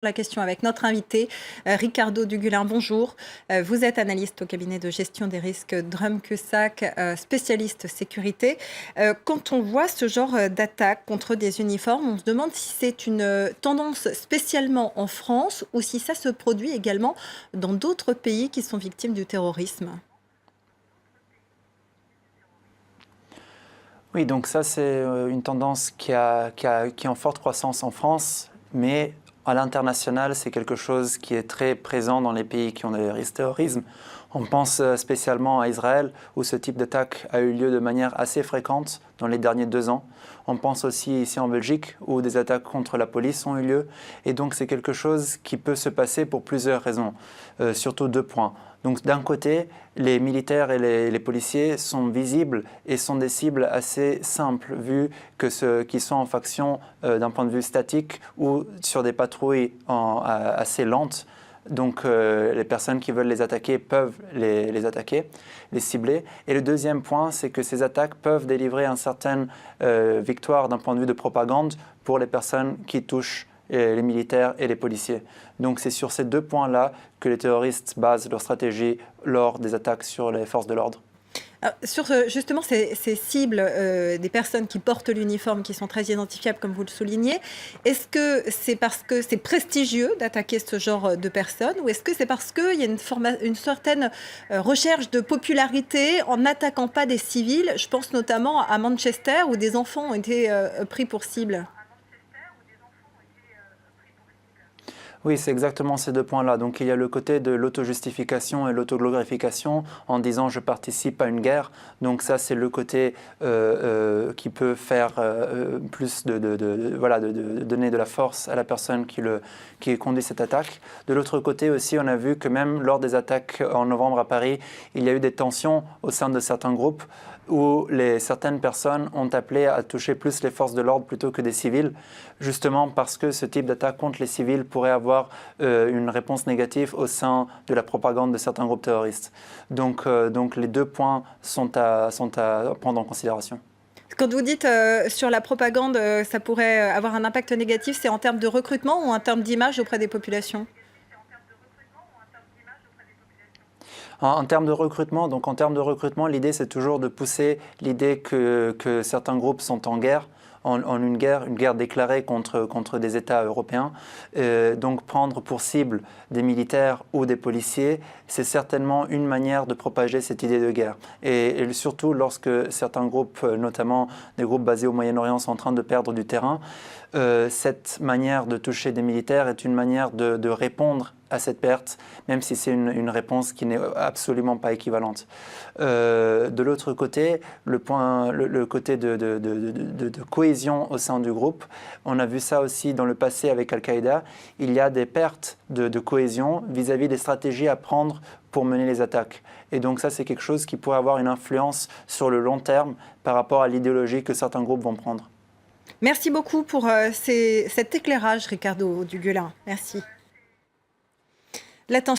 La question avec notre invité, Ricardo Dugulin. Bonjour. Vous êtes analyste au cabinet de gestion des risques Drum Cusack, spécialiste sécurité. Quand on voit ce genre d'attaque contre des uniformes, on se demande si c'est une tendance spécialement en France ou si ça se produit également dans d'autres pays qui sont victimes du terrorisme. Oui, donc ça c'est une tendance qui est en forte croissance en France, mais à l'international, c'est quelque chose qui est très présent dans les pays qui ont des risques de terrorisme. On pense spécialement à Israël, où ce type d'attaque a eu lieu de manière assez fréquente dans les derniers 2 ans. On pense aussi ici en Belgique, où des attaques contre la police ont eu lieu. Et donc c'est quelque chose qui peut se passer pour plusieurs raisons, surtout 2 points. Donc d'un côté, les militaires et les policiers sont visibles et sont des cibles assez simples, vu que ceux qui sont en faction d'un point de vue statique ou sur des patrouilles assez lentes. Donc les personnes qui veulent les attaquer peuvent les attaquer, les cibler. Et le deuxième point, c'est que ces attaques peuvent délivrer une certaine victoire d'un point de vue de propagande pour les personnes qui touchent les militaires et les policiers. Donc c'est sur ces 2 points-là que les terroristes basent leur stratégie lors des attaques sur les forces de l'ordre. Sur justement ces cibles des personnes qui portent l'uniforme, qui sont très identifiables, comme vous le soulignez, est-ce que c'est parce que c'est prestigieux d'attaquer ce genre de personnes ou est-ce que c'est parce qu'il y a une certaine recherche de popularité en n'attaquant pas des civils? Je pense notamment à Manchester où des enfants ont été pris pour cible. Oui, c'est exactement ces 2 points-là. Donc il y a le côté de l'auto-justification et l'autoglorification en disant je participe à une guerre. Donc ça, c'est le côté qui peut faire plus de donner de la force à la personne qui conduit cette attaque. De l'autre côté aussi, on a vu que même lors des attaques en novembre à Paris, il y a eu des tensions au sein de certains groupes où certaines personnes ont appelé à toucher plus les forces de l'ordre plutôt que des civils, justement parce que ce type d'attaque contre les civils pourrait avoir une réponse négative au sein de la propagande de certains groupes terroristes. Donc les 2 points sont à prendre en considération. Quand vous dites sur la propagande, ça pourrait avoir un impact négatif, c'est en termes de recrutement ou en termes d'image auprès des populations? En termes de recrutement, l'idée c'est toujours de pousser l'idée que certains groupes sont en guerre, une guerre déclarée contre des États européens. Donc prendre pour cible des militaires ou des policiers, c'est certainement une manière de propager cette idée de guerre. Et surtout lorsque certains groupes, notamment des groupes basés au Moyen-Orient, sont en train de perdre du terrain, cette manière de toucher des militaires est une manière de répondre à cette perte, même si c'est une réponse qui n'est absolument pas équivalente. De l'autre côté, le côté de cohésion au sein du groupe, on a vu ça aussi dans le passé avec Al-Qaïda, il y a des pertes de cohésion vis-à-vis des stratégies à prendre pour mener les attaques. Et donc ça, c'est quelque chose qui pourrait avoir une influence sur le long terme par rapport à l'idéologie que certains groupes vont prendre. Merci beaucoup pour cet éclairage, Ricardo Dugulin. Merci.